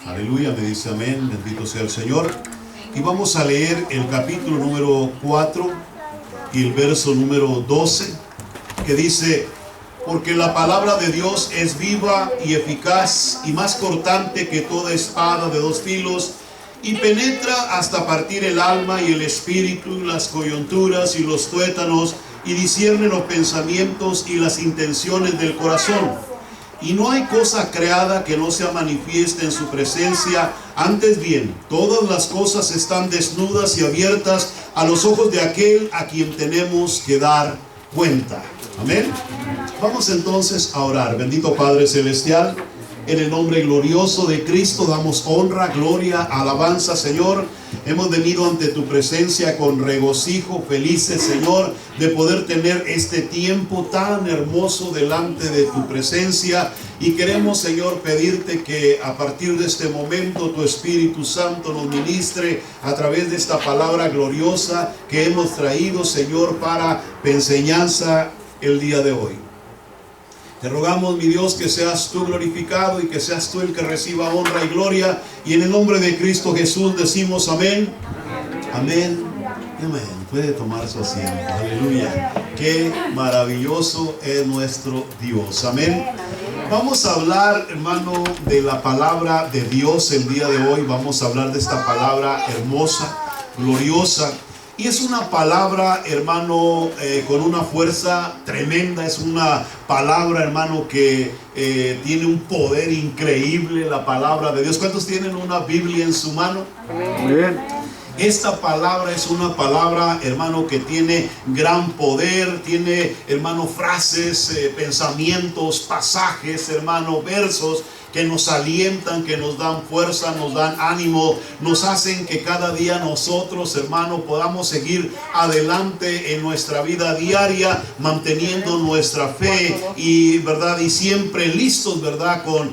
Aleluya, me dice amén, bendito sea el Señor. Y vamos a leer el capítulo número 4 y el verso número 12, que dice: porque la palabra de Dios es viva y eficaz y más cortante que toda espada de dos filos, y penetra hasta partir el alma y el espíritu, las coyunturas y los tuétanos, y discierne los pensamientos y las intenciones del corazón. Y no hay cosa creada que no sea manifiesta en su presencia. Antes bien, todas las cosas están desnudas y abiertas a los ojos de aquel a quien tenemos que dar cuenta. Amén. Vamos entonces a orar. Bendito Padre Celestial, en el nombre glorioso de Cristo damos honra, gloria, alabanza, Señor. Hemos venido ante tu presencia con regocijo, felices, Señor, de poder tener este tiempo tan hermoso delante de tu presencia. Y queremos, Señor, pedirte que a partir de este momento tu Espíritu Santo nos ministre a través de esta palabra gloriosa que hemos traído, Señor, para tu enseñanza el día de hoy. Te rogamos, mi Dios, que seas tú glorificado y que seas tú el que reciba honra y gloria. Y en el nombre de Cristo Jesús decimos amén. Amén. Amén. Puede tomar su asiento. Aleluya. Qué maravilloso es nuestro Dios. Amén. Vamos a hablar, hermano, de la palabra de Dios el día de hoy. Vamos a hablar de esta palabra hermosa, gloriosa. Y es una palabra, hermano, con una fuerza tremenda. Es una palabra, hermano, que tiene un poder increíble, la palabra de Dios. ¿Cuántos tienen una Biblia en su mano? Amén. Esta palabra es una palabra, hermano, que tiene gran poder. Tiene, hermano, frases, pensamientos, pasajes, hermano, versos que nos alientan, que nos dan fuerza, nos dan ánimo, nos hacen que cada día nosotros, hermano, podamos seguir adelante en nuestra vida diaria, manteniendo nuestra fe y, verdad, y siempre listos, verdad, con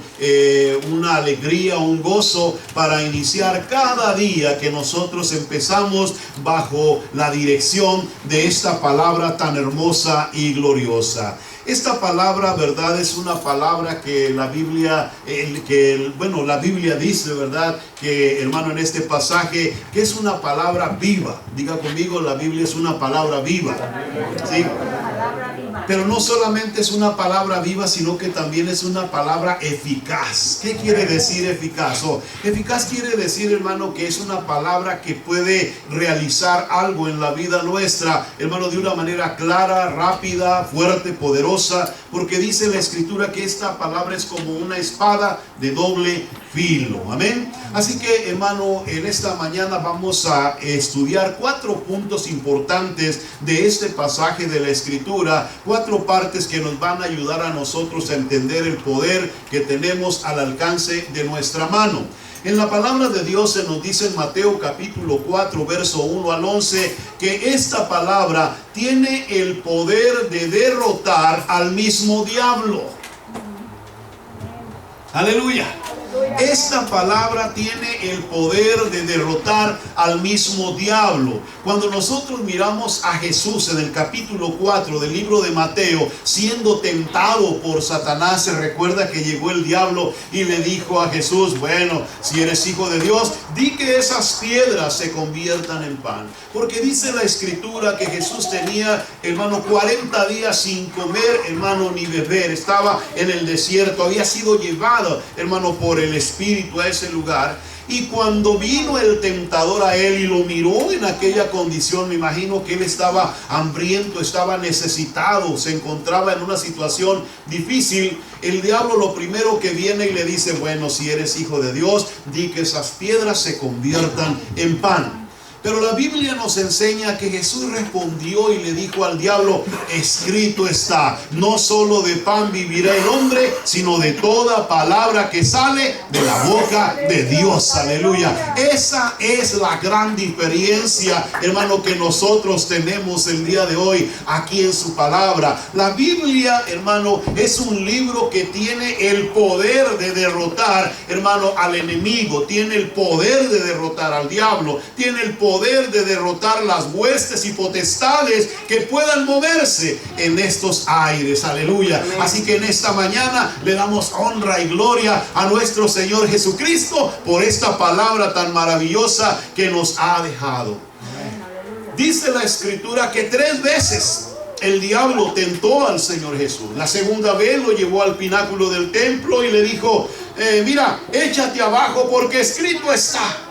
una alegría, un gozo para iniciar cada día que nosotros empezamos bajo la dirección de esta palabra tan hermosa y gloriosa. Esta palabra, verdad, es una palabra que la Biblia, la Biblia dice, verdad, que, hermano, en este pasaje, que es una palabra viva. Diga conmigo, la Biblia es una palabra viva. ¿Sí? Pero no solamente es una palabra viva, sino que también es una palabra eficaz. ¿Qué quiere decir eficaz? Eficaz quiere decir, hermano, que es una palabra que puede realizar algo en la vida nuestra, hermano, de una manera clara, rápida, fuerte, poderosa, porque dice la Escritura que esta palabra es como una espada de doble filo. Amén. Así que, hermano, en esta mañana vamos a estudiar 4 puntos importantes de este pasaje de la Escritura, 4 partes que nos van a ayudar a nosotros a entender el poder que tenemos al alcance de nuestra mano. En la palabra de Dios se nos dice en Mateo capítulo 4, verso 1 al 11, que esta palabra tiene el poder de derrotar al mismo diablo. Aleluya. Esta palabra tiene el poder de derrotar al mismo diablo. Cuando nosotros miramos a Jesús en el capítulo 4 del libro de Mateo, siendo tentado por Satanás, se recuerda que llegó el diablo y le dijo a Jesús: bueno, si eres hijo de Dios, di que esas piedras se conviertan en pan. Porque dice la Escritura que Jesús tenía, hermano, 40 días sin comer, hermano, ni beber. Estaba en el desierto, había sido llevado, hermano, por el Espíritu a ese lugar. Y cuando vino el tentador a él y lo miró en aquella condición, me imagino que él estaba hambriento, estaba necesitado, se encontraba en una situación difícil. El diablo lo primero que viene y le dice: bueno, si eres hijo de Dios, di que esas piedras se conviertan en pan. Pero la Biblia nos enseña que Jesús respondió y le dijo al diablo: escrito está, no solo de pan vivirá el hombre, sino de toda palabra que sale de la boca de Dios. Aleluya. Esa es la gran diferencia, hermano, que nosotros tenemos el día de hoy aquí en su palabra. La Biblia, hermano, es un libro que tiene el poder de derrotar, hermano, al enemigo. Tiene el poder de derrotar al diablo. Tiene el poder poder de derrotar las huestes y potestades que puedan moverse en estos aires. Aleluya. Amén. Así que en esta mañana le damos honra y gloria a nuestro Señor Jesucristo por esta palabra tan maravillosa que nos ha dejado. Dice la Escritura que 3 veces el diablo tentó al Señor Jesús. La segunda vez lo llevó al pináculo del templo y le dijo: mira, échate abajo porque escrito está.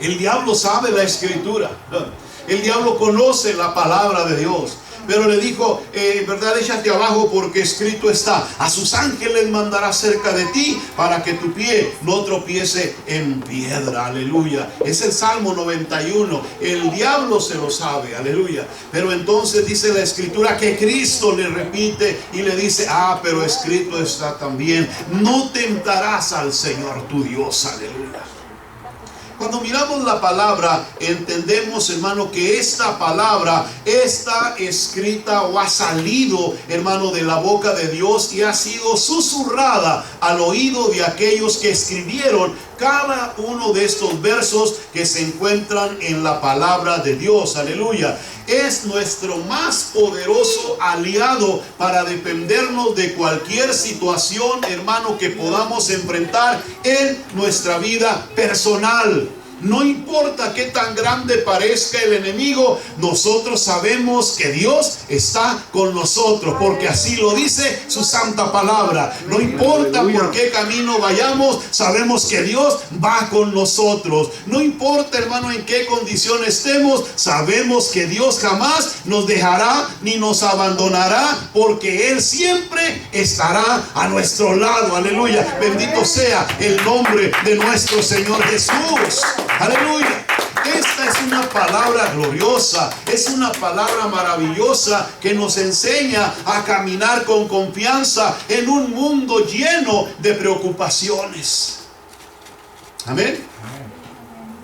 El diablo sabe la Escritura. El diablo conoce la palabra de Dios. Pero le dijo, verdad, échate abajo porque escrito está: a sus ángeles mandará cerca de ti para que tu pie no tropiece en piedra. Aleluya. Es el Salmo 91. El diablo se lo sabe. Aleluya. Pero entonces dice la Escritura que Cristo le repite y le dice: pero escrito está también: no tentarás al Señor tu Dios. Aleluya. Cuando miramos la palabra, entendemos, hermano, que esta palabra está escrita o ha salido, hermano, de la boca de Dios y ha sido susurrada al oído de aquellos que escribieron cada uno de estos versos que se encuentran en la palabra de Dios. Aleluya. Es nuestro más poderoso aliado para defendernos de cualquier situación, hermano, que podamos enfrentar en nuestra vida personal. No importa qué tan grande parezca el enemigo, nosotros sabemos que Dios está con nosotros, porque así lo dice su santa palabra. No importa por qué camino vayamos, sabemos que Dios va con nosotros. No importa, hermano, en qué condición estemos, sabemos que Dios jamás nos dejará ni nos abandonará, porque Él siempre estará a nuestro lado. Aleluya. Bendito sea el nombre de nuestro Señor Jesús. Aleluya. Esta es una palabra gloriosa, es una palabra maravillosa que nos enseña a caminar con confianza en un mundo lleno de preocupaciones. Amén.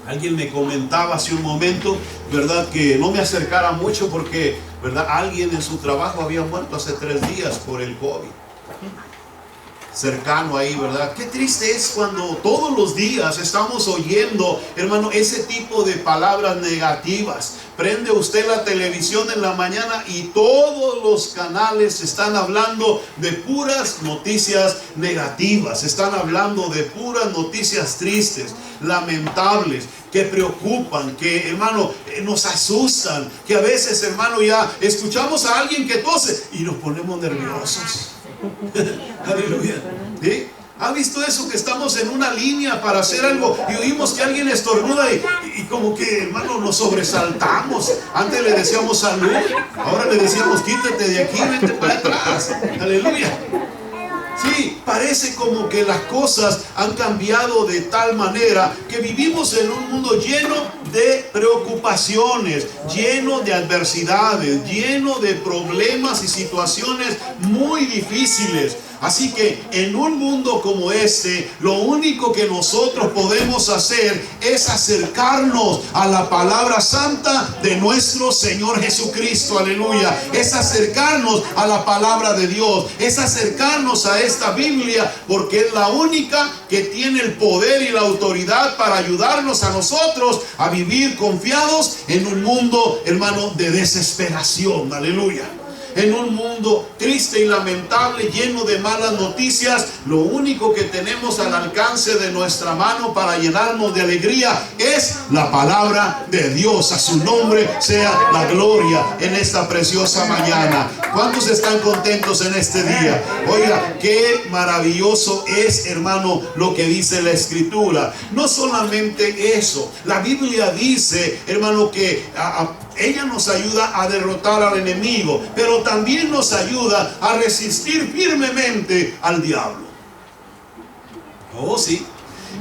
Alguien me comentaba hace un momento, verdad, que no me acercara mucho porque, verdad, alguien en su trabajo había muerto hace 3 días por el COVID. Cercano ahí, ¿verdad? Qué triste es cuando todos los días estamos oyendo, hermano, ese tipo de palabras negativas. Prende usted la televisión en la mañana y todos los canales están hablando de puras noticias negativas. Están hablando de puras noticias tristes, lamentables, que preocupan, que, hermano, nos asustan. Que a veces, hermano, ya escuchamos a alguien que tose y nos ponemos nerviosos. Aleluya. ¿Sí? ¿Ha visto eso? Que estamos en una línea para hacer algo y oímos que alguien estornuda y como que, hermano, nos sobresaltamos. Antes le decíamos salud, ahora le decíamos quítate de aquí, vete para atrás. Aleluya. Sí, parece como que las cosas han cambiado de tal manera que vivimos en un mundo lleno de preocupaciones, lleno de adversidades, lleno de problemas y situaciones muy difíciles. Así que en un mundo como este, lo único que nosotros podemos hacer es acercarnos a la palabra santa de nuestro Señor Jesucristo. Aleluya. Es acercarnos a la palabra de Dios. Es acercarnos a esta Biblia, porque es la única que tiene el poder y la autoridad para ayudarnos a nosotros a vivir confiados en un mundo, hermano, de desesperación. Aleluya. En un mundo triste y lamentable, lleno de malas noticias, lo único que tenemos al alcance de nuestra mano para llenarnos de alegría es la palabra de Dios. A su nombre sea la gloria en esta preciosa mañana. ¿Cuántos están contentos en este día? Oiga, qué maravilloso es, hermano, lo que dice la Escritura. No solamente eso, la Biblia dice, hermano, que ella nos ayuda a derrotar al enemigo, pero también nos ayuda a resistir firmemente al diablo. Oh, sí.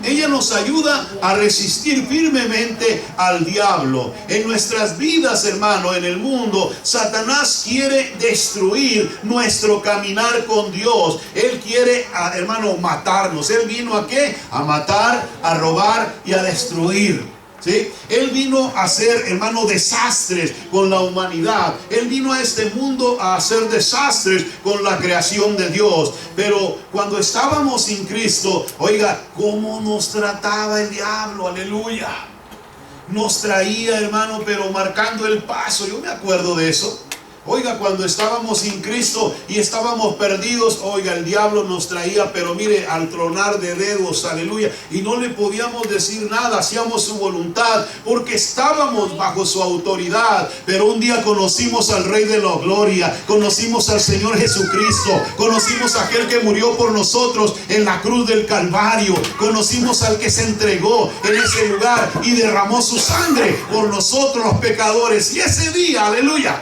Ella nos ayuda a resistir firmemente al diablo. En nuestras vidas, hermano, en el mundo, Satanás quiere destruir nuestro caminar con Dios. Él quiere, hermano, matarnos. Él vino ¿a qué? A matar, a robar y a destruir. ¿Sí? Él vino a hacer, hermano, desastres con la humanidad. Él vino a este mundo a hacer desastres con la creación de Dios. Pero cuando estábamos sin Cristo, oiga, cómo nos trataba el diablo. Aleluya. nos traía, hermano, pero marcando el paso. Yo me acuerdo de eso. Oiga, cuando estábamos sin Cristo y estábamos perdidos, oiga, el diablo nos traía, pero mire, al tronar de dedos, aleluya, y no le podíamos decir nada, hacíamos su voluntad, porque estábamos bajo su autoridad. Pero un día conocimos al Rey de la Gloria, conocimos al Señor Jesucristo, conocimos a aquel que murió por nosotros en la cruz del Calvario, conocimos al que se entregó en ese lugar y derramó su sangre por nosotros los pecadores. Y ese día, aleluya,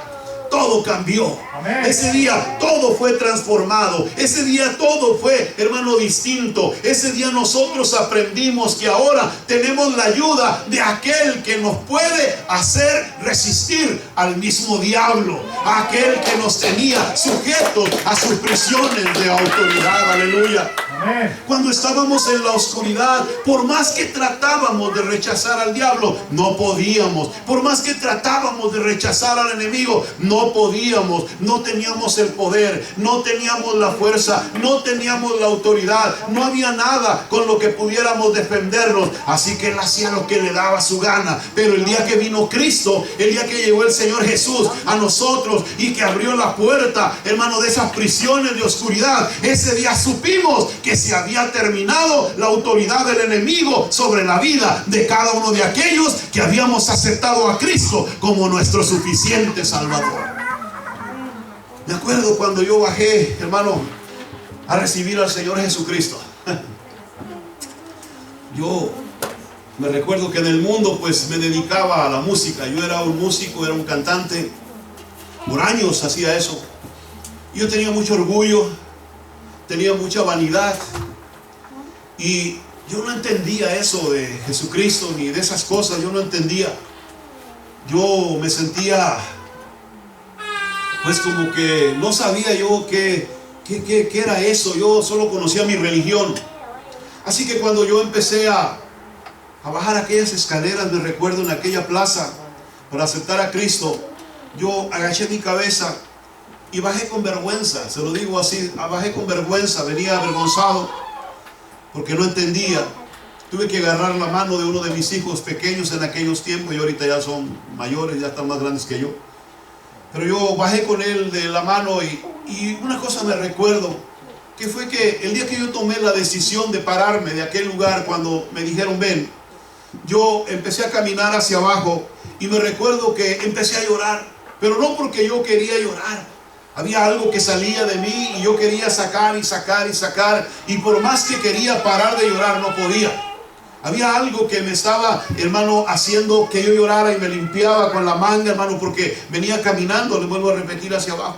todo cambió. Amén. Ese día todo fue transformado. Ese día todo fue, hermano, distinto. Ese día nosotros aprendimos que ahora tenemos la ayuda de aquel que nos puede hacer resistir al mismo diablo, aquel que nos tenía sujetos a sus prisiones de autoridad. Aleluya. Amén. Cuando estábamos en la oscuridad, por más que tratábamos de rechazar al diablo, no podíamos. Por más que tratábamos de rechazar al enemigo, no podíamos. No teníamos el poder, no teníamos la fuerza, no teníamos la autoridad, no había nada con lo que pudiéramos defendernos. Así que él hacía lo que le daba su gana. Pero el día que vino Cristo, el día que llegó el Señor Jesús a nosotros y que abrió la puerta, hermano, de esas prisiones de oscuridad, ese día supimos que se había terminado la autoridad del enemigo sobre la vida de cada uno de aquellos que habíamos aceptado a Cristo como nuestro suficiente Salvador. Me acuerdo cuando yo bajé, hermano, a recibir al Señor Jesucristo. Yo me recuerdo que en el mundo pues me dedicaba a la música. Yo era un músico, era un cantante. Por años hacía eso. Yo tenía mucho orgullo, tenía mucha vanidad. Y yo no entendía eso de Jesucristo ni de esas cosas. Yo no entendía. Yo me sentía pues como que no sabía yo qué era eso. Yo solo conocía mi religión. Así que cuando yo empecé a bajar aquellas escaleras, me recuerdo en aquella plaza para aceptar a Cristo, yo agaché mi cabeza y bajé con vergüenza. Se lo digo así, bajé con vergüenza, venía avergonzado porque no entendía. Tuve que agarrar la mano de uno de mis hijos pequeños en aquellos tiempos, y ahorita ya son mayores, ya están más grandes que yo. Pero yo bajé con él de la mano y una cosa me recuerdo, que fue que el día que yo tomé la decisión de pararme de aquel lugar, cuando me dijeron ven, yo empecé a caminar hacia abajo y me recuerdo que empecé a llorar, pero no porque yo quería llorar. Había algo que salía de mí y yo quería sacar y sacar y sacar, y por más que quería parar de llorar no podía. Había algo que me estaba, hermano, haciendo que yo llorara, y me limpiaba con la manga, hermano, porque venía caminando, le vuelvo a repetir, hacia abajo.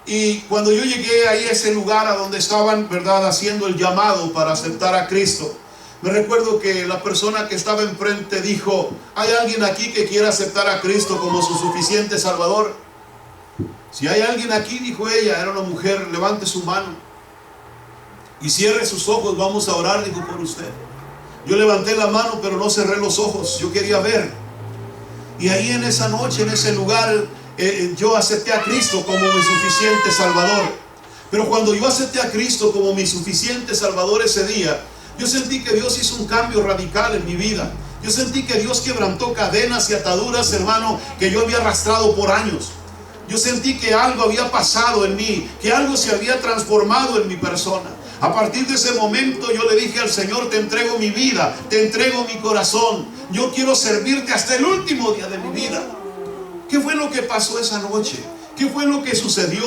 Y cuando yo llegué ahí a ese lugar a donde estaban, ¿verdad?, haciendo el llamado para aceptar a Cristo, me recuerdo que la persona que estaba enfrente dijo: ¿hay alguien aquí que quiera aceptar a Cristo como su suficiente Salvador? Si hay alguien aquí, dijo ella, era una mujer, levante su mano y cierre sus ojos, vamos a orar, dijo, por usted. Yo levanté la mano, pero no cerré los ojos, yo quería ver. Y ahí en esa noche, en ese lugar, yo acepté a Cristo como mi suficiente Salvador. Pero cuando yo acepté a Cristo como mi suficiente Salvador ese día, yo sentí que Dios hizo un cambio radical en mi vida. Yo sentí que Dios quebrantó cadenas y ataduras, hermano, que yo había arrastrado por años. Yo sentí que algo había pasado en mí, que algo se había transformado en mi persona. A partir de ese momento yo le dije al Señor: te entrego mi vida, te entrego mi corazón. Yo quiero servirte hasta el último día de mi vida. ¿Qué fue lo que pasó esa noche? ¿Qué fue lo que sucedió?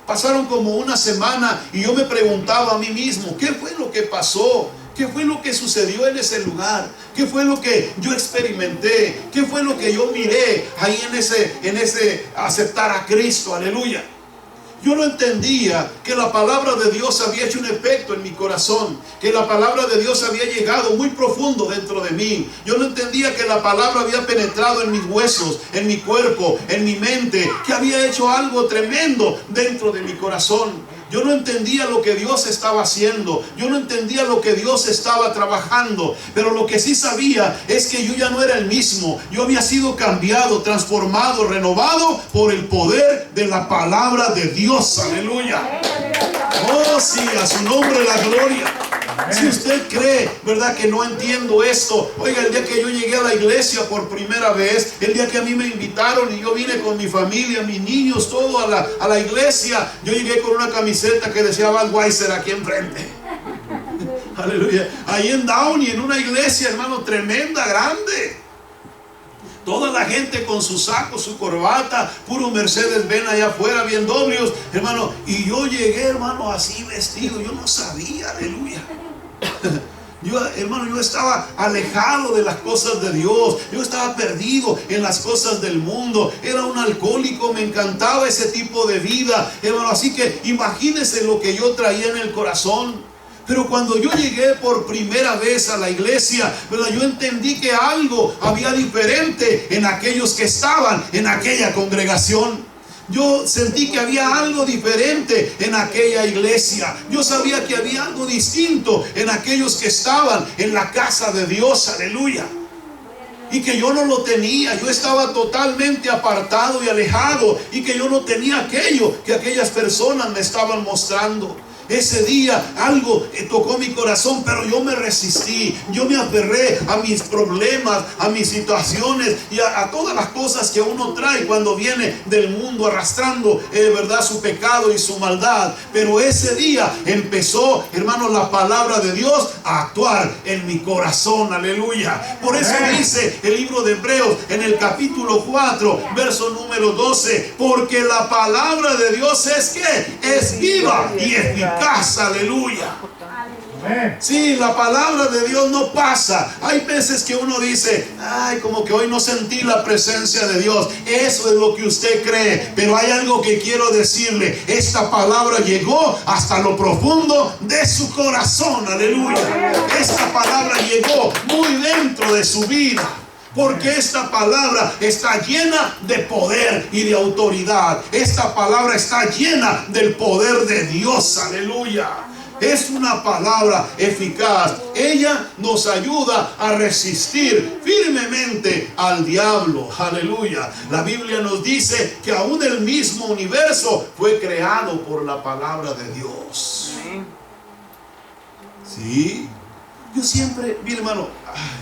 Pasaron como una semana y yo me preguntaba a mí mismo: ¿qué fue lo que pasó? ¿Qué fue lo que sucedió en ese lugar? ¿Qué fue lo que yo experimenté? ¿Qué fue lo que yo miré ahí en ese aceptar a Cristo? Aleluya. Yo no entendía que la palabra de Dios había hecho un efecto en mi corazón, que la palabra de Dios había llegado muy profundo dentro de mí. Yo no entendía que la palabra había penetrado en mis huesos, en mi cuerpo, en mi mente, que había hecho algo tremendo dentro de mi corazón. Yo no entendía lo que Dios estaba haciendo. Yo no entendía lo que Dios estaba trabajando. Pero lo que sí sabía es que yo ya no era el mismo. Yo había sido cambiado, transformado, renovado por el poder de la palabra de Dios. Aleluya. Oh sí, a su nombre la gloria. Si usted cree, ¿verdad?, que no entiendo esto, oiga, el día que yo llegué a la iglesia por primera vez, el día que a mí me invitaron y yo vine con mi familia, mis niños, todo a la iglesia, yo llegué con una camiseta que decía Budweiser aquí enfrente. Aleluya. Ahí en Downey, en una iglesia, hermano, tremenda, grande. Toda la gente con su saco, su corbata, puro Mercedes-Benz allá afuera, bien doblios, hermano. Y yo llegué, hermano, así vestido. Yo no sabía, aleluya. Hermano, yo estaba alejado de las cosas de Dios. Yo estaba perdido en las cosas del mundo. Era un alcohólico, me encantaba ese tipo de vida, hermano. Así que imagínense lo que yo traía en el corazón. Pero cuando yo llegué por primera vez a la iglesia, ¿verdad?, yo entendí que algo había diferente en aquellos que estaban en aquella congregación. Yo sentí que había algo diferente en aquella iglesia. Yo sabía que había algo distinto en aquellos que estaban en la casa de Dios, aleluya. Y que yo no lo tenía. Yo estaba totalmente apartado y alejado, y que yo no tenía aquello que aquellas personas me estaban mostrando. Ese día algo tocó mi corazón, pero yo me resistí. Yo me aferré a mis problemas, a mis situaciones y a todas las cosas que uno trae cuando viene del mundo arrastrando, verdad, su pecado y su maldad. Pero ese día empezó, hermanos, la palabra de Dios a actuar en mi corazón, aleluya. Por eso dice el libro de Hebreos en el capítulo 4, verso número 12, porque la palabra de Dios es que es viva y eficaz. Aleluya. Sí, la palabra de Dios no pasa. Hay veces que uno dice, ay, como que hoy no sentí la presencia de Dios. Eso es lo que usted cree. Pero hay algo que quiero decirle. Esta palabra llegó hasta lo profundo de su corazón. Aleluya. Esta palabra llegó muy dentro de su vida. Porque esta palabra está llena de poder y de autoridad. Esta palabra está llena del poder de Dios. Aleluya. Es una palabra eficaz. Ella nos ayuda a resistir firmemente al diablo. Aleluya. La Biblia nos dice que aún el mismo universo fue creado por la palabra de Dios. Sí. Yo siempre, mi hermano,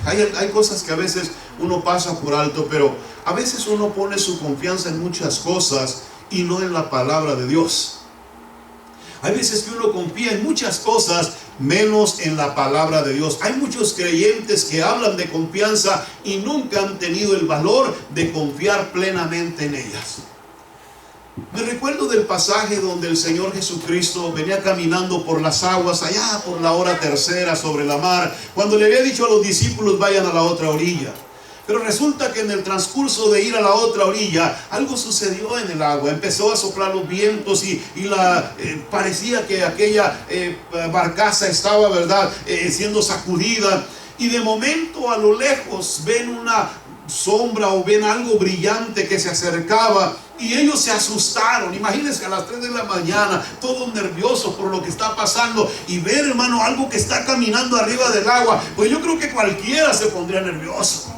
hay cosas que a veces uno pasa por alto, pero a veces uno pone su confianza en muchas cosas y no en la palabra de Dios. Hay veces que uno confía en muchas cosas, menos en la palabra de Dios. Hay muchos creyentes que hablan de confianza y nunca han tenido el valor de confiar plenamente en ellas. Me recuerdo del pasaje donde el Señor Jesucristo venía caminando por las aguas, allá por la hora tercera sobre la mar, cuando le había dicho a los discípulos, vayan a la otra orilla. Pero resulta que en el transcurso de ir a la otra orilla, algo sucedió en el agua. Empezó a soplar los vientos y parecía que aquella barcaza estaba, ¿verdad?, siendo sacudida. Y de momento a lo lejos ven una sombra o ven algo brillante que se acercaba. Y ellos se asustaron. Imagínense a las 3 de la mañana, todos nerviosos por lo que está pasando. Y ver, hermano, algo que está caminando arriba del agua. Pues yo creo que cualquiera se pondría nervioso.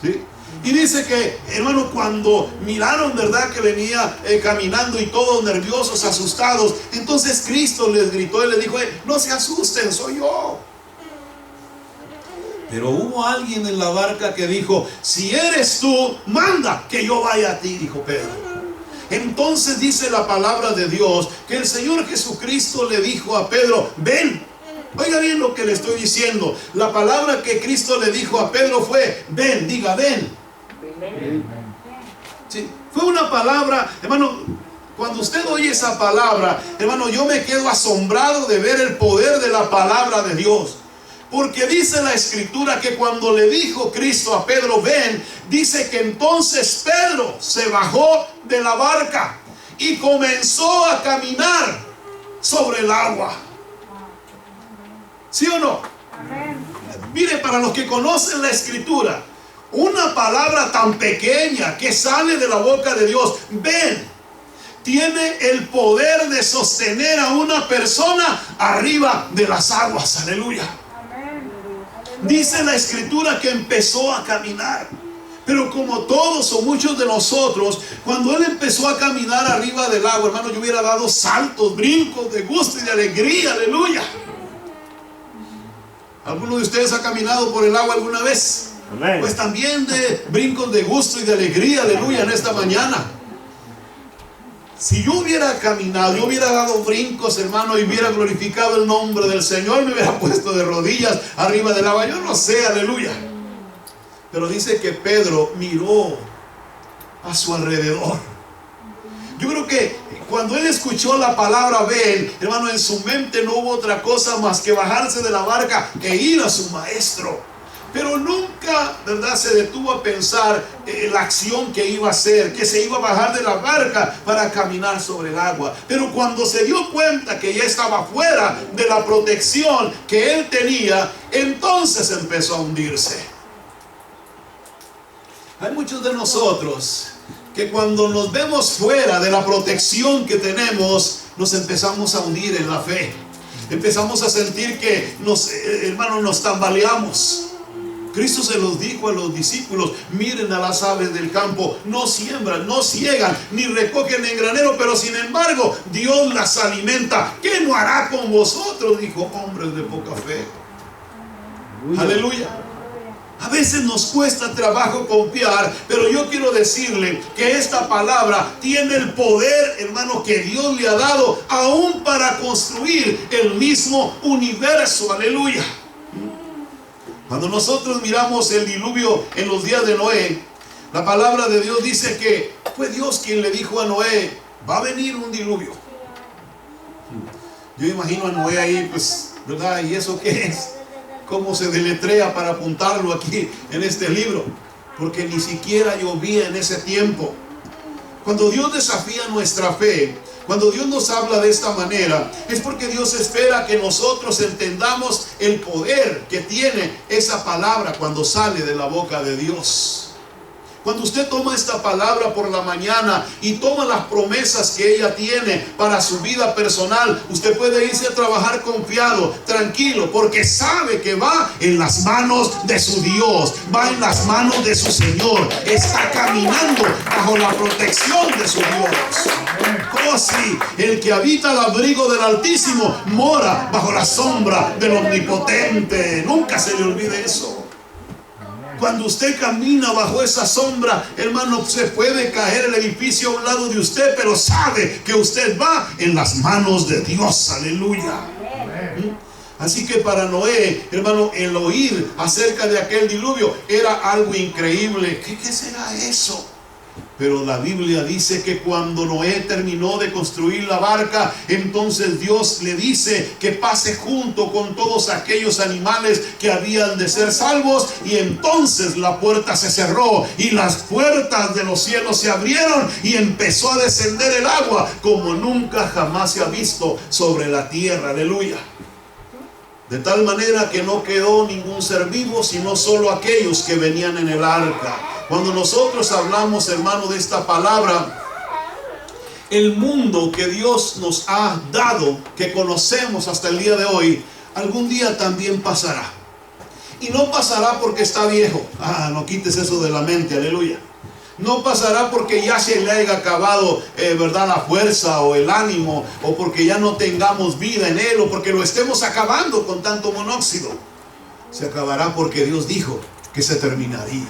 ¿Sí? Y dice que, hermano, cuando miraron, ¿verdad?, que venía caminando y todos nerviosos, asustados, entonces Cristo les gritó y les dijo, no se asusten, soy yo. Pero hubo alguien en la barca que dijo, si eres tú, manda que yo vaya a ti, dijo Pedro. Entonces dice la palabra de Dios que el Señor Jesucristo le dijo a Pedro, ven. Oiga bien lo que le estoy diciendo. La palabra que Cristo le dijo a Pedro fue, ven, diga, ven. Sí, fue una palabra, hermano. Cuando usted oye esa palabra, hermano, yo me quedo asombrado de ver el poder de la palabra de Dios. Porque dice la Escritura que cuando le dijo Cristo a Pedro, ven, dice que entonces Pedro se bajó de la barca y comenzó a caminar sobre el agua. ¿Sí o no? Amén. Mire, para los que conocen la Escritura, una palabra tan pequeña que sale de la boca de Dios, ven, tiene el poder de sostener a una persona arriba de las aguas. Aleluya. Dice la Escritura que empezó a caminar. Pero como todos o muchos de nosotros, cuando él empezó a caminar arriba del agua, hermano, yo hubiera dado saltos, brincos de gusto y de alegría. Aleluya. ¿Alguno de ustedes ha caminado por el agua alguna vez? Amén. Pues también de brincos de gusto y de alegría, aleluya, en esta mañana. Si yo hubiera caminado, yo hubiera dado brincos, hermano, y hubiera glorificado el nombre del Señor, me hubiera puesto de rodillas arriba del agua, yo no sé, aleluya. Pero dice que Pedro miró a su alrededor. Yo creo que cuando él escuchó la palabra ven, hermano, en su mente no hubo otra cosa más que bajarse de la barca e ir a su maestro. Pero nunca, ¿verdad?, se detuvo a pensar la acción que iba a hacer, que se iba a bajar de la barca para caminar sobre el agua. Pero cuando se dio cuenta que ya estaba fuera de la protección que él tenía, entonces empezó a hundirse. Hay muchos de nosotros que cuando nos vemos fuera de la protección que tenemos, nos empezamos a hundir en la fe. Empezamos a sentir que hermanos, nos tambaleamos. Cristo se los dijo a los discípulos: miren a las aves del campo, no siembran, no ciegan, ni recogen en granero, pero sin embargo Dios las alimenta. ¿Qué no hará con vosotros? Dijo, hombres de poca fe. Aleluya. A veces nos cuesta trabajo confiar, pero yo quiero decirle que esta palabra tiene el poder, hermano, que Dios le ha dado aún para construir el mismo universo. Aleluya. Cuando nosotros miramos el diluvio en los días de Noé, la palabra de Dios dice que fue Dios quien le dijo a Noé: va a venir un diluvio. Yo imagino a Noé ahí, pues, ¿verdad? ¿Y eso qué es? ¿Cómo se deletrea para apuntarlo aquí en este libro? Porque ni siquiera llovía en ese tiempo. Cuando Dios desafía nuestra fe, cuando Dios nos habla de esta manera, es porque Dios espera que nosotros entendamos el poder que tiene esa palabra cuando sale de la boca de Dios. Cuando usted toma esta palabra por la mañana y toma las promesas que ella tiene para su vida personal, usted puede irse a trabajar confiado, tranquilo, porque sabe que va en las manos de su Dios, va en las manos de su Señor, está caminando bajo la protección de su Dios. Oh sí, el que habita al abrigo del Altísimo mora bajo la sombra del Omnipotente. Nunca se le olvide eso. Cuando usted camina bajo esa sombra, hermano, se puede caer el edificio a un lado de usted, pero sabe que usted va en las manos de Dios. Aleluya. Así que para Noé, hermano, el oír acerca de aquel diluvio era algo increíble. ¿Qué será eso? Pero la Biblia dice que cuando Noé terminó de construir la barca, entonces Dios le dice que pase junto con todos aquellos animales que habían de ser salvos, y entonces la puerta se cerró y las puertas de los cielos se abrieron y empezó a descender el agua como nunca jamás se ha visto sobre la tierra. Aleluya. De tal manera que no quedó ningún ser vivo, sino solo aquellos que venían en el arca. Cuando nosotros hablamos, hermano, de esta palabra, el mundo que Dios nos ha dado, que conocemos hasta el día de hoy, algún día también pasará. Y no pasará porque está viejo. No quites eso de la mente, aleluya. No pasará porque ya se le haya acabado, ¿verdad?, la fuerza o el ánimo, o porque ya no tengamos vida en él, o porque lo estemos acabando con tanto monóxido. Se acabará porque Dios dijo que se terminaría.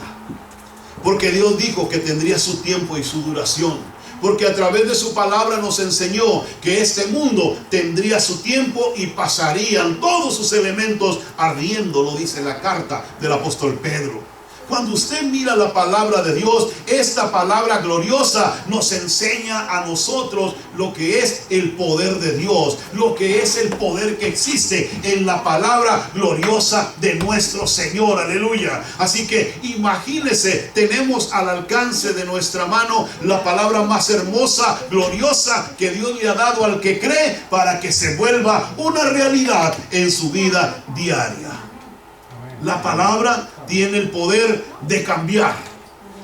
Porque Dios dijo que tendría su tiempo y su duración. Porque a través de su palabra nos enseñó que este mundo tendría su tiempo y pasarían todos sus elementos ardiendo, lo dice la carta del apóstol Pedro. Cuando usted mira la palabra de Dios, esta palabra gloriosa nos enseña a nosotros lo que es el poder de Dios, lo que es el poder que existe en la palabra gloriosa de nuestro Señor. Aleluya. Así que imagínese, tenemos al alcance de nuestra mano la palabra más hermosa, gloriosa que Dios le ha dado al que cree, para que se vuelva una realidad en su vida diaria. La palabra tiene el poder de cambiar.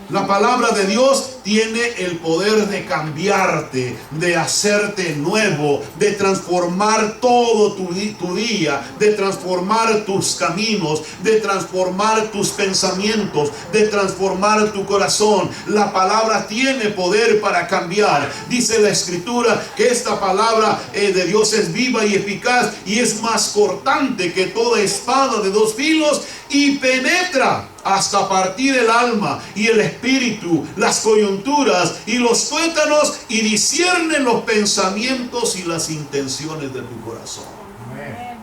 La palabra de Dios tiene el poder de cambiarte, de hacerte nuevo, de transformar todo tu día, de transformar tus caminos, de transformar tus pensamientos, de transformar tu corazón. La palabra tiene poder para cambiar. Dice la Escritura que esta palabra de Dios es viva y eficaz y es más cortante que toda espada de dos filos y penetra hasta partir el alma y el espíritu, las coyunturas y los tuétanos, y discierne los pensamientos y las intenciones de tu corazón. Amén.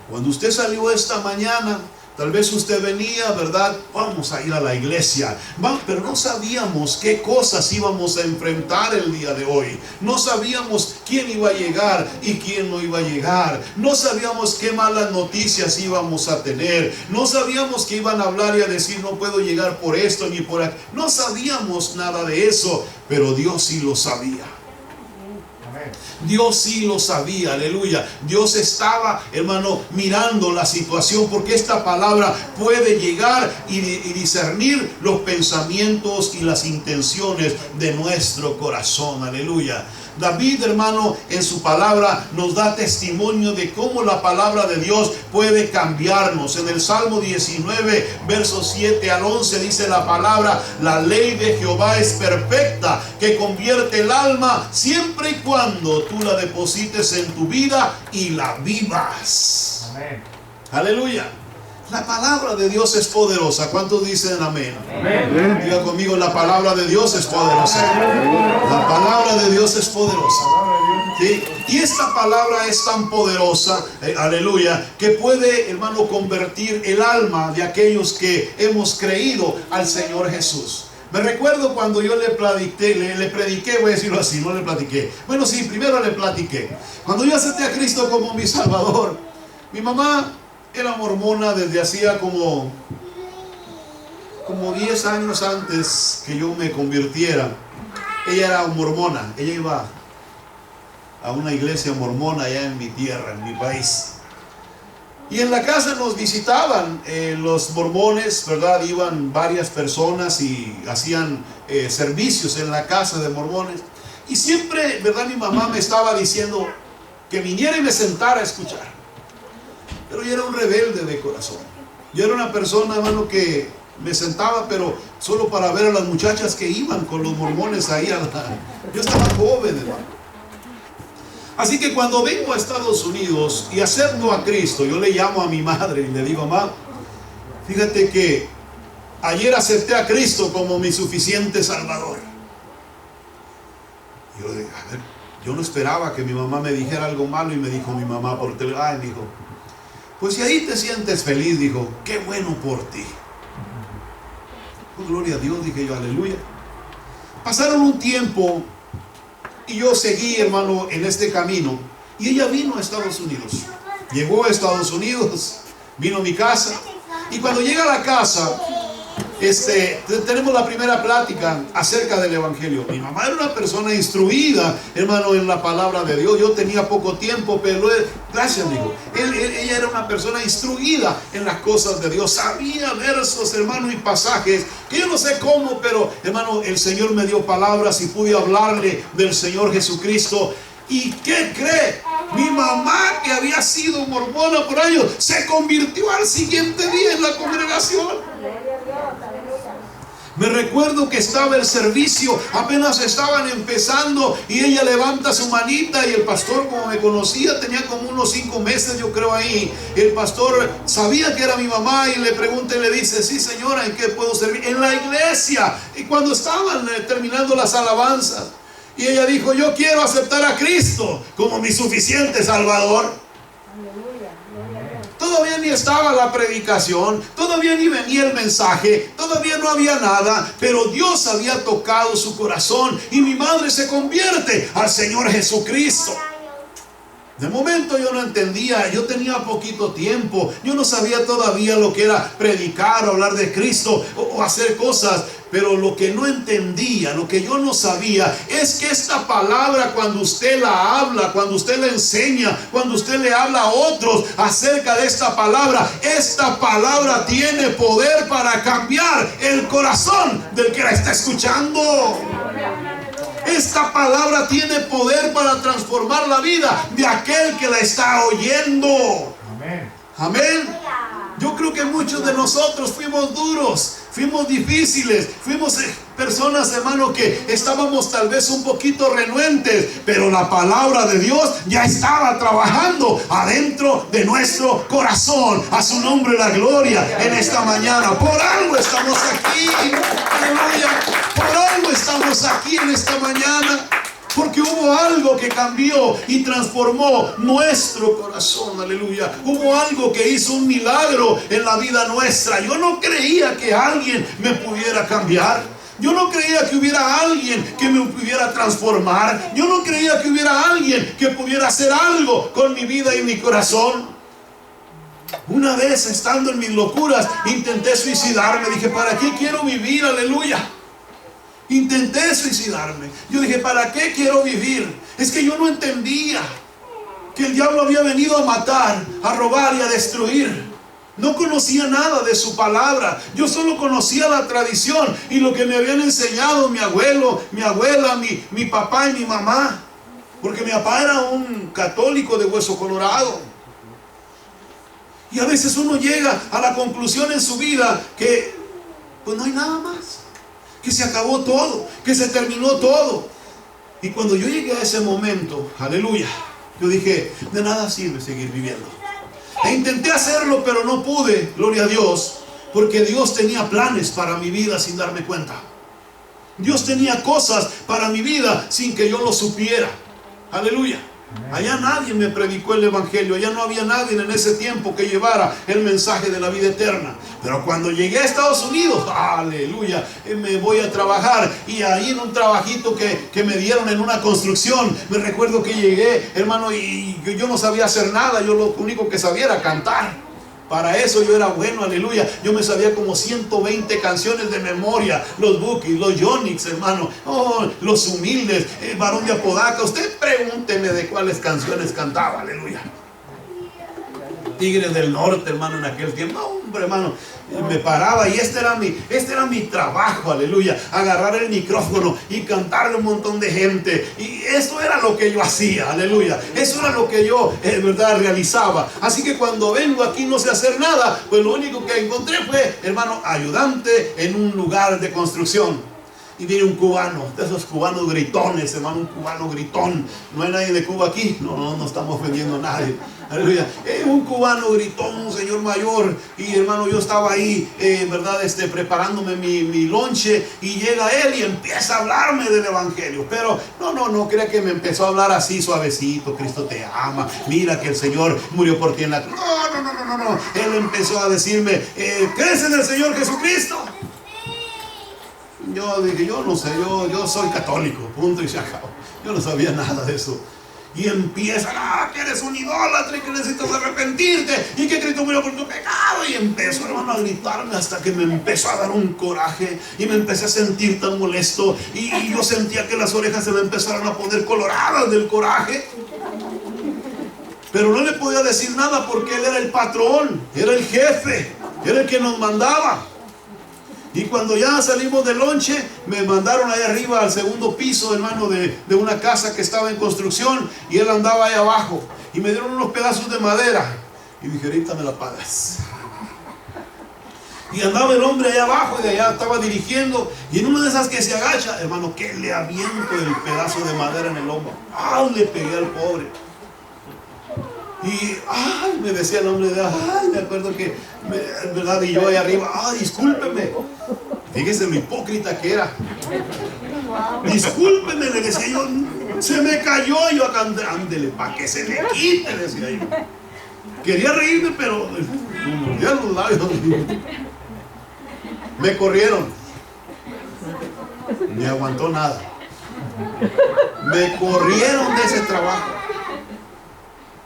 Cuando usted salió esta mañana, tal vez usted venía, ¿verdad? Vamos a ir a la iglesia. Pero no sabíamos qué cosas íbamos a enfrentar el día de hoy. No sabíamos quién iba a llegar y quién no iba a llegar. No sabíamos qué malas noticias íbamos a tener. No sabíamos que iban a hablar y a decir no puedo llegar por esto ni por aquí. No sabíamos nada de eso, pero Dios sí lo sabía. Dios sí lo sabía, aleluya. Dios estaba, hermano, mirando la situación, porque esta palabra puede llegar y discernir los pensamientos y las intenciones de nuestro corazón, aleluya. David, hermano, en su palabra nos da testimonio de cómo la palabra de Dios puede cambiarnos. En el Salmo 19, versos 7 al 11 dice la palabra: la ley de Jehová es perfecta, que convierte el alma siempre y cuando tú la deposites en tu vida y la vivas. Amén. Aleluya. La palabra de Dios es poderosa. ¿Cuántos dicen amén? Amén. Diga conmigo, la palabra de Dios es poderosa. La palabra de Dios es poderosa. ¿Sí? Y esta palabra es tan poderosa, aleluya, que puede, hermano, convertir el alma de aquellos que hemos creído al Señor Jesús. Me recuerdo cuando yo le prediqué, voy a decirlo así, no le platiqué. Bueno, sí, primero le platiqué. Cuando yo acepté a Cristo como mi Salvador, mi mamá era mormona desde hacía como 10 años antes que yo me convirtiera. Ella era mormona, ella iba a una iglesia mormona allá en mi tierra, en mi país. Y en la casa nos visitaban los mormones, ¿verdad? Iban varias personas y hacían servicios en la casa de mormones. Y siempre, ¿verdad? Mi mamá me estaba diciendo que viniera y me sentara a escuchar. Pero yo era un rebelde de corazón. Yo era una persona, hermano, que me sentaba, pero solo para ver a las muchachas que iban con los mormones ahí. Yo estaba joven, hermano. Así que cuando vengo a Estados Unidos y acepto a Cristo, yo le llamo a mi madre y le digo: mamá, fíjate que ayer acepté a Cristo como mi suficiente Salvador. Y yo digo, a ver, yo no esperaba que mi mamá me dijera algo malo, y me dijo mi mamá por teléfono: ay, mi hijo, pues si ahí te sientes feliz, dijo, qué bueno por ti. Pues gloria a Dios, dije yo, aleluya. Pasaron un tiempo y yo seguí, hermano, en este camino. Y ella vino a Estados Unidos. Llegó a Estados Unidos, vino a mi casa. Y cuando llega a la casa, tenemos la primera plática acerca del Evangelio. Mi mamá era una persona instruida, hermano, en la palabra de Dios. Yo tenía poco tiempo, pero gracias, amigo. Ella era una persona instruida en las cosas de Dios. Sabía versos, hermano, y pasajes que yo no sé cómo, pero, hermano, el Señor me dio palabras y pude hablarle del Señor Jesucristo. ¿Y qué cree? Mi mamá, que había sido mormona por años, se convirtió al siguiente día en la congregación. Me recuerdo que estaba el servicio, apenas estaban empezando, y ella levanta su manita, y el pastor, como me conocía, tenía como unos 5 meses, yo creo, ahí. El pastor sabía que era mi mamá y le pregunta y le dice: sí, señora, ¿en qué puedo servir? En la iglesia. Y cuando estaban terminando las alabanzas, y ella dijo: yo quiero aceptar a Cristo como mi suficiente Salvador. Todavía ni estaba la predicación, todavía ni venía el mensaje, todavía no había nada, pero Dios había tocado su corazón y mi madre se convierte al Señor Jesucristo. De momento yo no entendía, yo tenía poquito tiempo, yo no sabía todavía lo que era predicar o hablar de Cristo o hacer cosas, pero lo que no entendía, lo que yo no sabía es que esta palabra, cuando usted la habla, cuando usted la enseña, cuando usted le habla a otros acerca de esta palabra tiene poder para cambiar el corazón del que la está escuchando. Esta palabra tiene poder para transformar la vida de aquel que la está oyendo. Amén. Amén. Yo creo que muchos de nosotros fuimos duros, fuimos difíciles, fuimos personas, hermano, que estábamos tal vez un poquito renuentes, pero la palabra de Dios ya estaba trabajando adentro de nuestro corazón. A su nombre la gloria en esta mañana. Por algo estamos aquí. Aleluya. Por algo estamos aquí en esta mañana. Porque hubo algo que cambió y transformó nuestro corazón, aleluya. Hubo algo que hizo un milagro en la vida nuestra. Yo no creía que alguien me pudiera cambiar. Yo no creía que hubiera alguien que me pudiera transformar. Yo no creía que hubiera alguien que pudiera hacer algo con mi vida y mi corazón. Una vez, estando en mis locuras, intenté suicidarme. Dije, ¿para qué quiero vivir? Aleluya. Intenté suicidarme. Yo dije, ¿para qué quiero vivir? Es que yo no entendía que el diablo había venido a matar, a robar y a destruir. No conocía nada de su palabra. Yo solo conocía la tradición y lo que me habían enseñado mi abuelo, mi abuela, mi papá y mi mamá. Porque mi papá era un católico de hueso colorado. Y a veces uno llega a la conclusión en su vida que pues no hay nada más, que se acabó todo, que se terminó todo. Y cuando yo llegué a ese momento, aleluya, yo dije, de nada sirve seguir viviendo. E intenté hacerlo, pero no pude, gloria a Dios, porque Dios tenía planes para mi vida sin darme cuenta. Dios tenía cosas para mi vida sin que yo lo supiera. Aleluya. Allá nadie me predicó el evangelio, allá no había nadie en ese tiempo que llevara el mensaje de la vida eterna. Pero cuando llegué a Estados Unidos, aleluya, me voy a trabajar, y ahí en un trabajito que me dieron en una construcción, me recuerdo que llegué, hermano, y yo no sabía hacer nada. Yo lo único que sabía era cantar. Para eso yo era bueno, aleluya. Yo me sabía como 120 canciones de memoria. Los Bookies, los Yonix, hermano, los Humildes, el Varón de Apodaca. Usted pregúnteme de cuáles canciones cantaba, aleluya. Tigres del Norte, hermano, en aquel tiempo. Hombre, hermano, me paraba y este era mi trabajo, aleluya. Agarrar el micrófono y cantarle a un montón de gente. Y eso era lo que yo hacía, aleluya. Eso era lo que yo, en verdad, realizaba. Así que cuando vengo aquí no sé hacer nada, pues lo único que encontré fue, hermano, ayudante en un lugar de construcción. Y viene un cubano, de esos cubanos gritones, hermano, un cubano gritón. No hay nadie de Cuba aquí, no estamos ofendiendo a nadie. Aleluya. Un cubano gritón, un señor mayor. Y hermano, yo estaba ahí, verdad, preparándome mi lonche. Y llega él y empieza a hablarme del evangelio. Pero no crea que me empezó a hablar así suavecito. Cristo te ama, mira que el Señor murió por ti en la cruz. No. Él empezó a decirme, ¿crees en el Señor Jesucristo? Yo dije, yo no sé, yo soy católico, punto y se acabó. Yo no sabía nada de eso. Y empiezan, que eres un idólatra y que necesitas arrepentirte y que Cristo murió por tu pecado. Y empezó, hermano, a gritarme hasta que me empezó a dar un coraje y me empecé a sentir tan molesto. Y yo sentía que las orejas se me empezaron a poner coloradas del coraje. Pero no le podía decir nada porque él era el patrón, era el jefe, era el que nos mandaba. Y cuando ya salimos del lonche, me mandaron ahí arriba al segundo piso, hermano, de una casa que estaba en construcción, y él andaba ahí abajo, y me dieron unos pedazos de madera, y dije, ahorita me la pagas. Y andaba el hombre allá abajo, y de allá estaba dirigiendo, y en una de esas que se agacha, hermano, que le aviento el pedazo de madera en el hombro. Le pegué al pobre. Y, me decía el hombre, me acuerdo que, ¿verdad? Y yo ahí arriba, discúlpeme. Fíjese lo hipócrita que era. Discúlpeme, le decía yo, se me cayó. Y yo acá, ándele, para que se le quite, decía yo. Quería reírme, pero me mordía los labios. Me corrieron. Ni aguantó nada. Me corrieron de ese trabajo.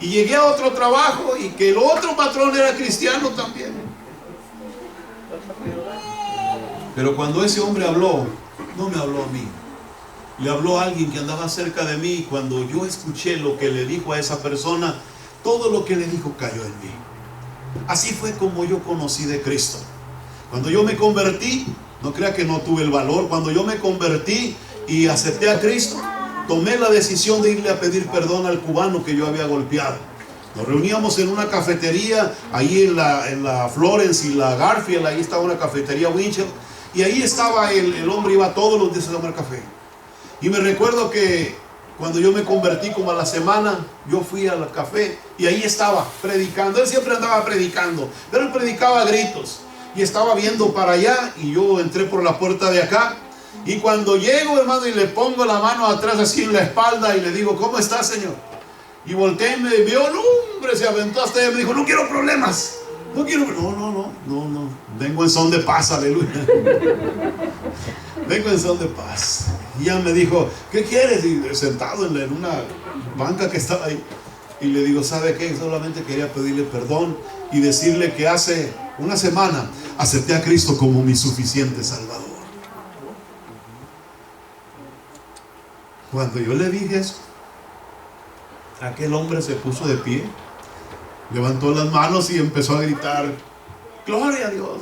Y llegué a otro trabajo y que el otro patrón era cristiano también. Pero cuando ese hombre habló, no me habló a mí. Le habló a alguien que andaba cerca de mí. Cuando yo escuché lo que le dijo a esa persona, todo lo que le dijo cayó en mí. Así fue como yo conocí de Cristo. Cuando yo me convertí, no crea que no tuve el valor. Cuando yo me convertí y acepté a Cristo, tomé la decisión de irle a pedir perdón al cubano que yo había golpeado. Nos reuníamos en una cafetería, ahí en la Florence y la Garfield, ahí estaba una cafetería Winchell, y ahí estaba el hombre, iba todos los días a tomar café. Y me recuerdo que cuando yo me convertí, como a la semana, yo fui al café y ahí estaba predicando. Él siempre andaba predicando, pero él predicaba a gritos. Y estaba viendo para allá y yo entré por la puerta de acá. Y cuando llego, hermano, y le pongo la mano atrás así en la espalda y le digo, ¿cómo está, Señor? Y volteé y me vio, no, hombre, se aventó hasta allá y me dijo, no quiero problemas. No quiero, no. Vengo en son de paz, aleluya. Vengo en son de paz. Y ya me dijo, ¿qué quieres? Y sentado en una banca que estaba ahí. Y le digo, ¿sabe qué? Solamente quería pedirle perdón y decirle que hace una semana acepté a Cristo como mi suficiente Salvador. Cuando yo le dije eso, aquel hombre se puso de pie, levantó las manos y empezó a gritar, gloria a Dios,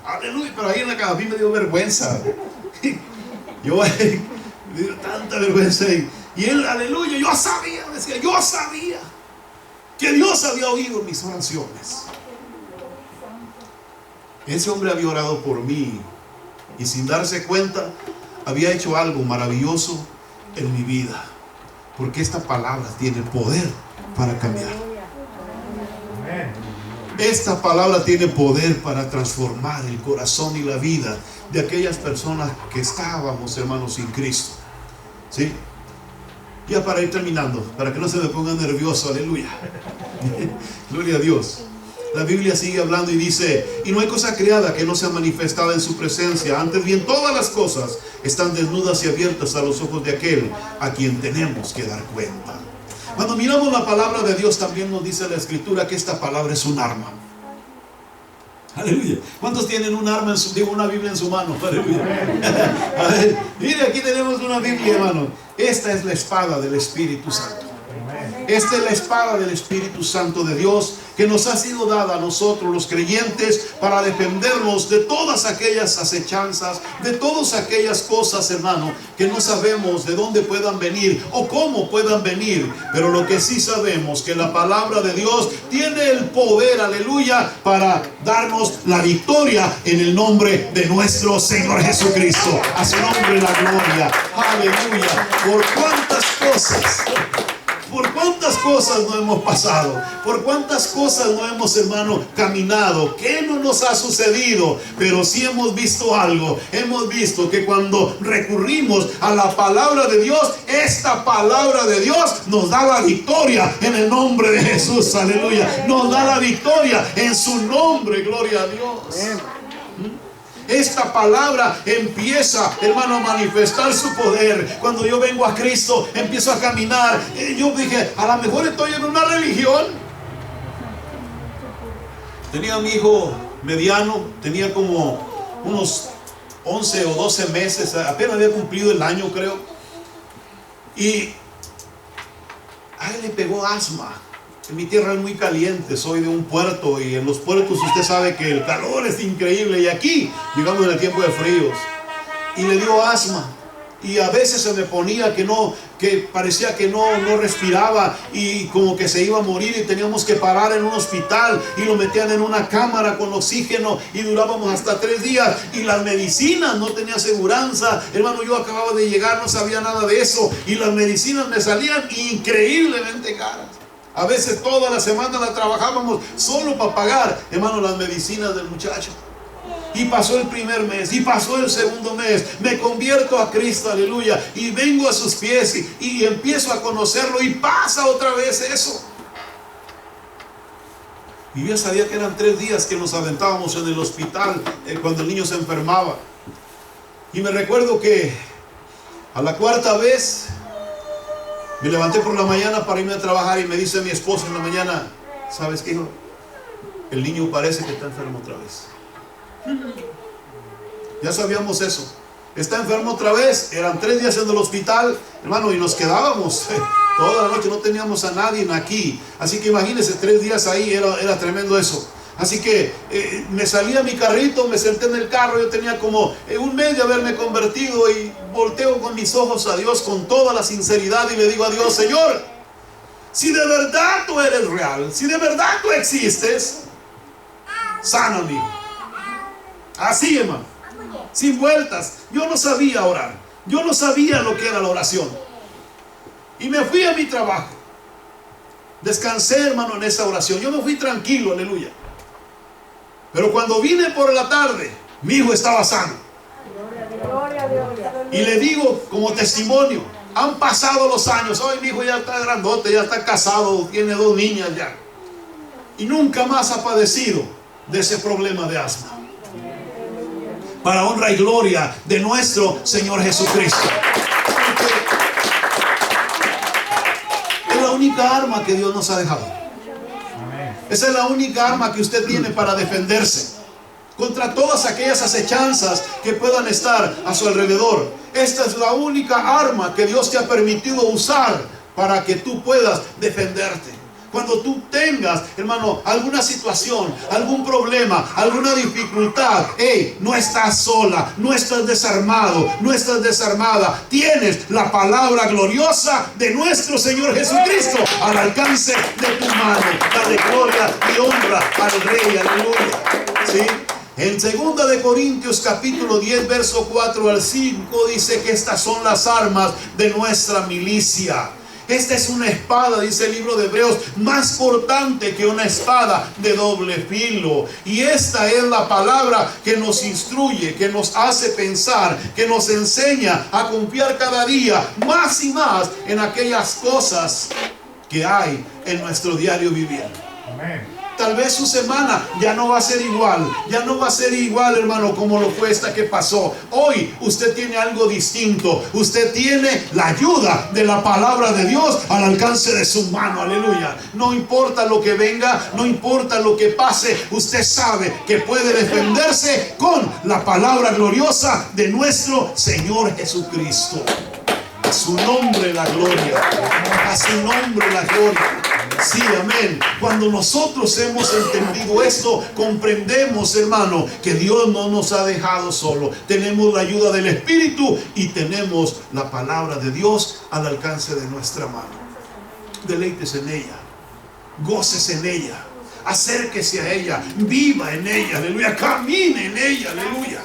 aleluya. Pero ahí en la cabeza me dio vergüenza. Yo me dio tanta vergüenza. Y él, aleluya, yo sabía que Dios había oído mis oraciones. Ese hombre había orado por mí y sin darse cuenta había hecho algo maravilloso en mi vida, porque esta palabra tiene poder para cambiar. Esta palabra tiene poder para transformar el corazón y la vida de aquellas personas que estábamos, hermanos, sin Cristo. ¿Sí? Ya para ir terminando, para que no se me ponga nervioso, aleluya. Gloria a Dios. La Biblia sigue hablando y dice, y no hay cosa creada que no sea manifestada en su presencia. Antes bien, todas las cosas están desnudas y abiertas a los ojos de aquel a quien tenemos que dar cuenta. Cuando miramos la palabra de Dios, también nos dice la Escritura que esta palabra es un arma. Aleluya. ¿Cuántos tienen un arma una Biblia en su mano? Aleluya. A ver, mire, aquí tenemos una Biblia, hermano. Esta es la espada del Espíritu Santo. Esta es la espada del Espíritu Santo de Dios que nos ha sido dada a nosotros los creyentes para defendernos de todas aquellas acechanzas, de todas aquellas cosas, hermano, que no sabemos de dónde puedan venir o cómo puedan venir. Pero lo que sí sabemos, que la palabra de Dios tiene el poder, aleluya, para darnos la victoria en el nombre de nuestro Señor Jesucristo. A su nombre la gloria. Aleluya. Por cuántas cosas no hemos pasado, por cuántas cosas no hemos, hermano, caminado. ¿Qué no nos ha sucedido? Pero sí hemos visto algo. Hemos visto que cuando recurrimos a la palabra de Dios, esta palabra de Dios nos da la victoria en el nombre de Jesús. Aleluya. Nos da la victoria en su nombre. Gloria a Dios. Esta palabra empieza, hermano, a manifestar su poder. Cuando yo vengo a Cristo, empiezo a caminar. Yo dije, a lo mejor estoy en una religión. Tenía a mi hijo mediano, tenía como unos 11 o 12 meses, apenas había cumplido el año, creo. Y a él le pegó asma. En mi tierra es muy caliente, soy de un puerto y en los puertos usted sabe que el calor es increíble, y aquí llegamos en el tiempo de fríos y le dio asma y a veces se me ponía que parecía que no respiraba y como que se iba a morir y teníamos que parar en un hospital y lo metían en una cámara con oxígeno y durábamos hasta 3 días y las medicinas no tenía aseguranza, hermano. Yo acababa de llegar, no sabía nada de eso y las medicinas me salían increíblemente caras. A veces toda la semana la trabajábamos solo para pagar, hermano, las medicinas del muchacho. Y pasó el primer mes, y pasó el segundo mes. Me convierto a Cristo, aleluya, y vengo a sus pies y empiezo a conocerlo, y pasa otra vez eso. Y yo sabía que eran 3 días que nos aventábamos en el hospital cuando el niño se enfermaba. Y me recuerdo que a la 4ª vez Me levanté por la mañana para irme a trabajar y me dice mi esposo en la mañana: ¿sabes qué, hijo? El niño parece que está enfermo otra vez. Ya sabíamos eso. Está enfermo otra vez. Eran 3 días en el hospital, hermano, y nos quedábamos toda la noche. No teníamos a nadie aquí. Así que imagínense, 3 días ahí, era tremendo eso. Así que me salí a mi carrito, me senté en el carro. Yo tenía como 1 mes de haberme convertido, y volteo con mis ojos a Dios con toda la sinceridad y le digo a Dios: Señor, si de verdad tú eres real, si de verdad tú existes, sáname. Así, hermano, sin vueltas. Yo no sabía orar, yo no sabía lo que era la oración, y me fui a mi trabajo. Descansé, hermano, en esa oración. Yo me fui tranquilo, aleluya. Pero cuando vine por la tarde, mi hijo estaba sano. Y le digo como testimonio: han pasado los años. Hoy mi hijo ya está grandote, ya está casado, tiene 2 niñas ya, y nunca más ha padecido de ese problema de asma. Para honra y gloria de nuestro Señor Jesucristo. Es la única arma que Dios nos ha dejado. Esa es la única arma que usted tiene para defenderse contra todas aquellas acechanzas que puedan estar a su alrededor. Esta es la única arma que Dios te ha permitido usar para que tú puedas defenderte. Cuando tú tengas, hermano, alguna situación, algún problema, alguna dificultad, no estás sola, no estás desarmado, no estás desarmada. Tienes la palabra gloriosa de nuestro Señor Jesucristo al alcance de tu mano. Dale gloria y honra al Rey, aleluya. ¿Sí? En 2 de Corintios capítulo 10 verso 4 al 5 dice que estas son las armas de nuestra milicia. Esta es una espada, dice el libro de Hebreos, más cortante que una espada de doble filo. Y esta es la palabra que nos instruye, que nos hace pensar, que nos enseña a confiar cada día más y más en aquellas cosas que hay en nuestro diario vivir. Amén. Tal vez su semana ya no va a ser igual. Ya no va a ser igual, hermano, como lo fue esta que pasó. Hoy usted tiene algo distinto. Usted tiene la ayuda de la palabra de Dios al alcance de su mano. Aleluya. No importa lo que venga, no importa lo que pase, usted sabe que puede defenderse con la palabra gloriosa de nuestro Señor Jesucristo. A su nombre la gloria. A su nombre la gloria. Sí, amén. Cuando nosotros hemos entendido esto, comprendemos, hermano, que Dios no nos ha dejado solo. Tenemos la ayuda del Espíritu y tenemos la palabra de Dios al alcance de nuestra mano. Deleites en ella, goces en ella, acérquese a ella, viva en ella, aleluya, camine en ella, aleluya.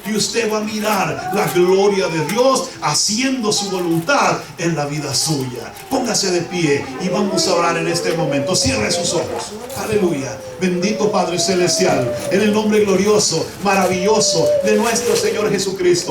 Y usted va a mirar la gloria de Dios haciendo su voluntad en la vida suya. Póngase de pie y vamos a orar en este momento. Cierre sus ojos. Aleluya. Bendito Padre Celestial, en el nombre glorioso, maravilloso de nuestro Señor Jesucristo.